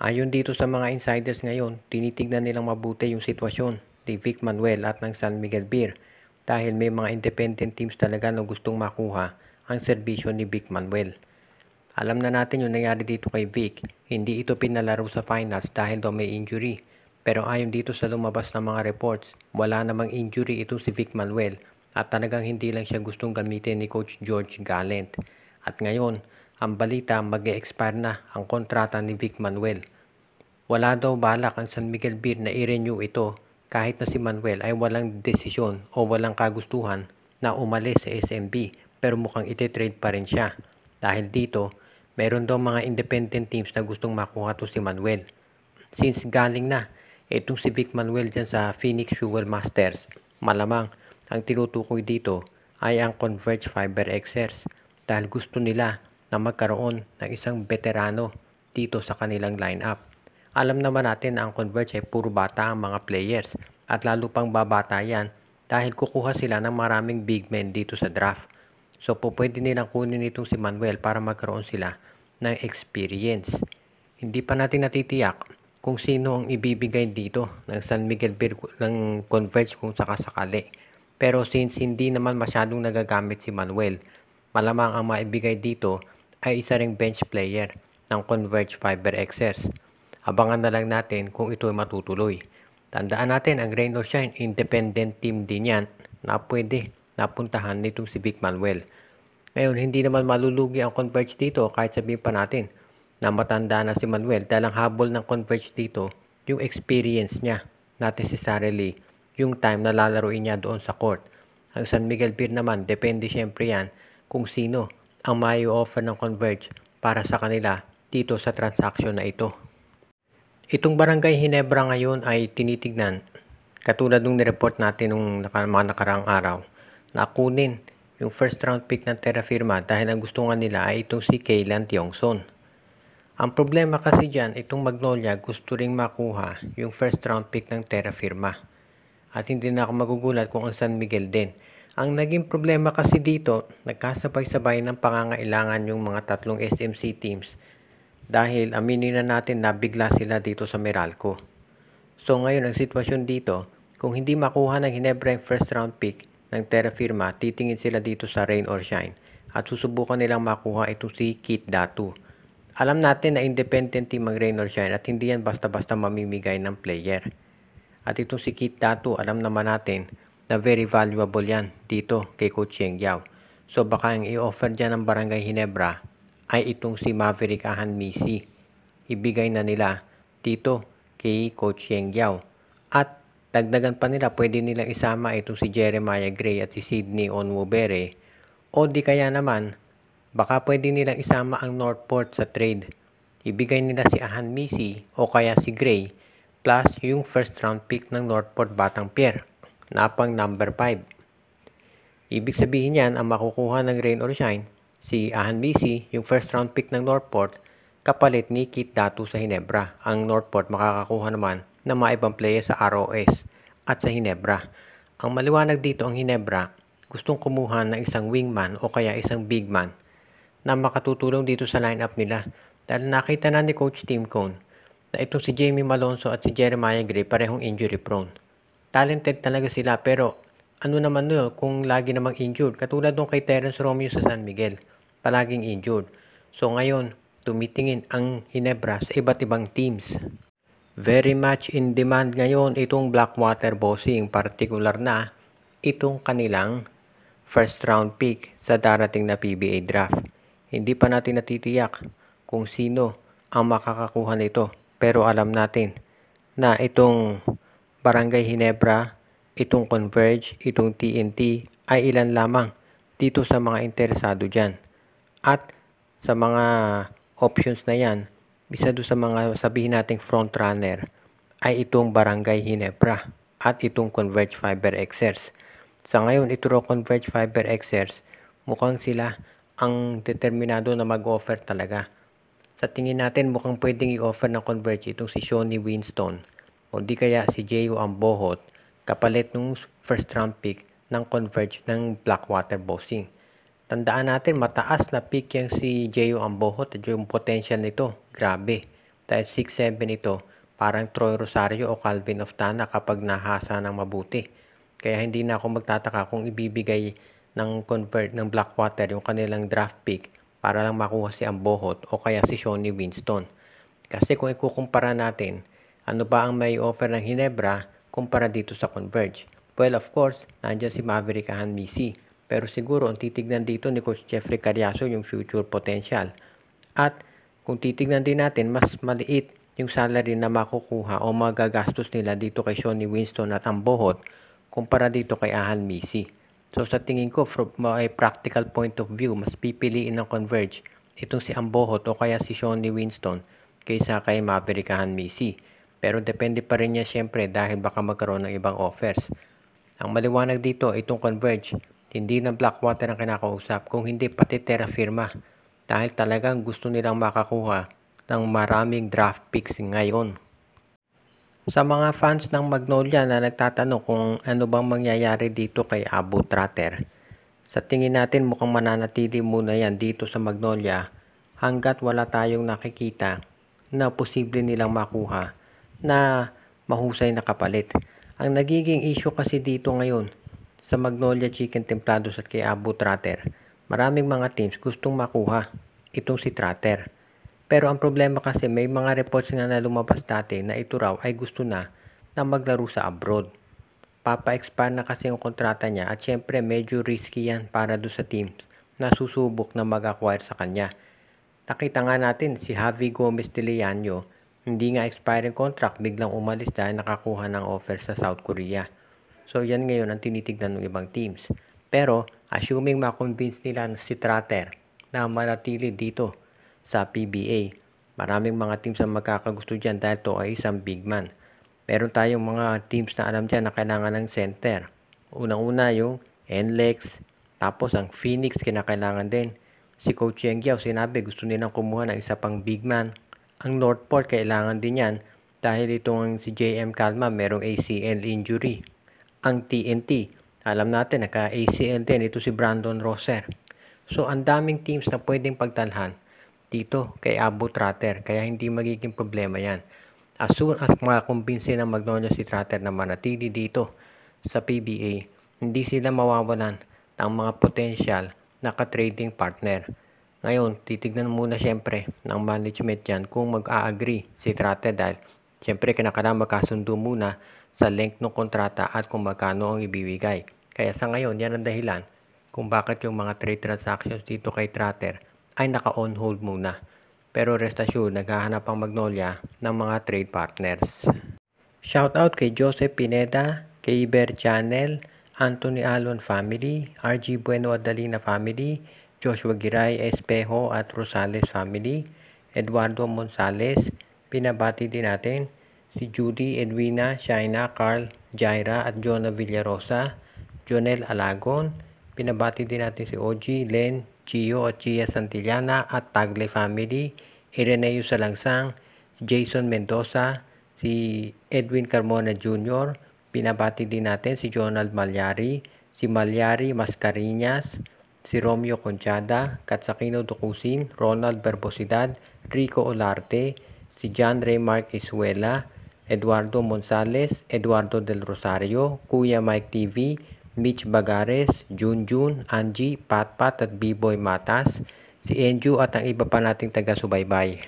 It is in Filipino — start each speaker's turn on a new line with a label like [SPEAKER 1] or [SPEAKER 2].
[SPEAKER 1] Ayon dito sa mga insiders ngayon, tinitignan nilang mabuti yung sitwasyon ni Vic Manuel at ng San Miguel Beer dahil may mga independent teams talaga na gustong makuha ang serbisyo ni Vic Manuel. Alam na natin yung nangyari dito kay Vic, hindi ito pinalaro sa finals dahil daw may injury. Pero ayon dito sa lumabas na mga reports, wala namang injury itong si Vic Manuel at talagang hindi lang siya gustong gamitin ni Coach George Gallant. At ngayon, ang balita mag-e-expire na ang kontrata ni Vic Manuel. Wala daw balak ang San Miguel Beer na i-renew ito kahit na si Manuel ay walang desisyon o walang kagustuhan na umalis sa SMB pero mukhang iti-trade pa rin siya. Dahil dito, meron daw mga independent teams na gustong makuha to si Manuel. Since galing na itong si Vic Manuel dyan sa Phoenix Fuel Masters, malamang ang tinutukoy dito ay ang Converge Fiber Xers dahil gusto nila na magkaroon ng isang veterano dito sa kanilang lineup. Alam naman natin na ang Converge ay puro bata ang mga players at lalo pang babata yan dahil kukuha sila ng maraming big men dito sa draft. So pwede nilang kunin itong si Manuel para magkaroon sila ng experience. Hindi pa natin natitiyak kung sino ang ibibigay dito ng San Miguel Beer ng Converge kung sakasakali. Pero since hindi naman masyadong nagagamit si Manuel, malamang ang maibigay dito ay isa ring bench player ng Converge Fiber Xers. Abangan na lang natin kung ito ay matutuloy. Tandaan natin ang Rain or Shine, independent team din yan na pwede napuntahan nitong si Vic Manuel. Ngayon, hindi naman malulugi ang Converge dito kahit sabihin pa natin na matanda na si Manuel dahil ang habol ng Converge dito, yung experience niya, not necessarily yung time na lalaroin niya doon sa court. Ang San Miguel Beer naman, depende syempre yan kung sino ang may offer ng Converge para sa kanila dito sa transaction na ito. Itong Barangay Ginebra ngayon ay tinitignan, katulad nung nireport natin nung mga nakaraang araw, na kunin yung first round pick ng Terra Firma dahil ang gusto nga nila ay itong si Kaylan Tiongson. Ang problema kasi dyan, itong Magnolia gusto ring makuha yung first round pick ng Terra Firma. At hindi na ako magugulat kung ang San Miguel din. Ang naging problema kasi dito, nagkasabay-sabay ng pangangailangan yung mga tatlong SMC teams dahil aminin na natin na bigla sila dito sa Meralco. So ngayon ang sitwasyon dito, kung hindi makuha ng Ginebra yung first round pick ng Terra Firma, titingin sila dito sa Rain or Shine at susubukan nilang makuha ito si Kit Datu. Alam natin na independent team ang Rain or Shine at hindi yan basta-basta mamimigay ng player. At itong si Kit Datu, alam naman natin na very valuable yan dito kay Coach Yeng Yao. So baka ang i-offer dyan ng Barangay Ginebra ay itong si Maverick Ahan Misi. Ibigay na nila dito kay Coach Yeng Yao. At dagdagan pa nila, pwede nilang isama itong si Jeremiah Gray at si Sydney Onwubere. O di kaya naman, baka pwede nilang isama ang Northport sa trade. Ibigay nila si Ahan Misi o kaya si Gray plus yung first round pick ng Northport Batang Pier na pang number 5. Ibig sabihin yan, ang makukuha ng Rain or Shine, si Ahan Misi, yung first round pick ng Northport, kapalit ni Kit Datu sa Ginebra. Ang Northport makakakuha naman ng mga ibang player sa ROS at sa Ginebra. Ang maliwanag dito ang Ginebra, gustong kumuha ng isang wingman o kaya isang big man na makatutulong dito sa lineup nila. Dahil nakita na ni Coach Tim Cone na itong si Jamie Malonzo at si Jeremiah Gray parehong injury prone. Talented talaga sila pero ano naman nyo kung lagi namang injured. Katulad nung kay Terence Romeo sa San Miguel, palaging injured. So ngayon, tumitingin ang Ginebra sa iba't ibang teams. Very much in demand ngayon itong Blackwater Bossing, particular na itong kanilang first round pick sa darating na PBA draft. Hindi pa natin natitiyak kung sino ang makakakuha nito. Pero alam natin na itong Barangay Ginebra, itong Converge, itong TNT ay ilan lamang dito sa mga interesado dyan. At sa mga options na yan, isa doon sa mga sabihin nating front runner ay itong Barangay Ginebra at itong Converge Fiber Xers. Sa ngayon, ito Converge Fiber Xers, mukhang sila ang determinado na mag-offer talaga. Sa tingin natin, mukhang pwedeng i-offer ng Converge itong si Shawnee Winston o di kaya si J.U. Ambohot kapalit nung first round pick ng Converge ng Blackwater Bossing. Tandaan natin, mataas na pick yung si J.U. Ambohot at yung potential nito, grabe. dahil 6'7" ito, parang Troy Rosario o Calvin Oftana kapag nahasa ng mabuti. Kaya hindi na ako magtataka kung ibibigay ng Blackwater yung kanilang draft pick para lang makuha si Ambohot o kaya si Shawnee Winston. Kasi kung ikukumpara natin, ano ba ang may offer ng Ginebra kumpara dito sa Converge? Well, of course, nandiyan si Maverick Ahanmisi. Pero siguro ang titignan dito ni Coach Jeffrey Cariaso yung future potential. At kung titignan din natin, mas maliit yung salary na makukuha o magagastos nila dito kay Shawnee Winston at Ambohot kumpara dito kay Ahanmisi. So sa tingin ko, from a practical point of view, mas pipiliin ng Converge itong si Ambohot o kaya si Shawnee Winston kaysa kay Maverick Ahanmisi. Pero depende pa rin niya syempre dahil baka magkaroon ng ibang offers. Ang maliwanag dito, itong Converge, hindi ng Blackwater ang kinakausap, kung hindi pati Terra Firma. Dahil talagang gusto nilang makakuha ng maraming draft picks ngayon. Sa mga fans ng Magnolia na nagtatanong kung ano bang mangyayari dito kay Abu Tratter, sa tingin natin mukhang mananatili muna yan dito sa Magnolia hanggat wala tayong nakikita na posible nilang makuha na mahusay na kapalit. Ang nagiging issue kasi dito ngayon sa Magnolia Chicken Templados at kay Abu Tratter, maraming mga teams gustong makuha itong si Tratter. Pero ang problema kasi may mga reports nga na lumabas dati na ito raw ay gusto na maglaro sa abroad. Papa-expire na kasi yung kontrata niya at syempre medyo risky yan para do sa teams na susubok na mag-acquire sa kanya. Nakita nga natin si Javi Gomez de Leano, hindi nga expiring contract, biglang umalis dahil nakakuha ng offer sa South Korea. So yan ngayon ang tinitignan ng ibang teams. Pero assuming ma-convince nila si Tratter na manatili dito sa PBA, maraming mga teams ang magkakagusto dyan dahil to ay isang big man. Meron tayong mga teams na alam dyan na kailangan ng center. Unang-una yung NLEX, tapos ang Phoenix kinakailangan din. Si Coach Yeng Yao sinabi gusto nilang kumuha ng isa pang big man. Ang Northport kailangan din yan dahil itong si JM Calma merong ACL injury. Ang TNT, alam natin naka-ACL din ito si Brandon Rosser. So ang daming teams na pwedeng pagtalhan dito kay Abu Tratter, kaya hindi magiging problema yan. As soon as makakumbinsi ng Magnolia si Tratter na manatili dito sa PBA, hindi sila mawawalan ng mga potential na ka-trading partner. Ngayon, titignan muna syempre ng management dyan kung mag-a-agree si Tratter dahil syempre kinakailangan magkasundo muna sa length ng kontrata at kung magkano ang ibibigay. Kaya sa ngayon, yan ang dahilan kung bakit yung mga trade transactions dito kay Tratter ay naka-on hold muna. Pero rest assured, naghahanap ang Magnolia ng mga trade partners. Shoutout kay Joseph Pineda, kay Iber Channel, Anthony Alon family, RG Bueno Adalina family, Joshua Giray Espejo at Rosales family, Eduardo Monsales, pinabati din natin si Judy, Edwina, Shaina, Carl, Jaira at Jonah Villarosa, Jonel Alagon, pinabati din natin si OG, Len, Gio at Gia Santillana at Tagle family, Ireneo Salangsang, Jason Mendoza, si Edwin Carmona Jr., pinabati din natin si Jonald Malyari, si Malyari Mascarinas, si Romeo Conchada, Katsakino Ducusin, Ronald Barbosidad, Rico Olarte, si John Raymark Isuela, Eduardo Monsales, Eduardo Del Rosario, Kuya Mike TV, Mitch Bagares, Junjun, Angie, Patpat at B-Boy Matas, si Enju at ang iba pa nating taga-subaybay.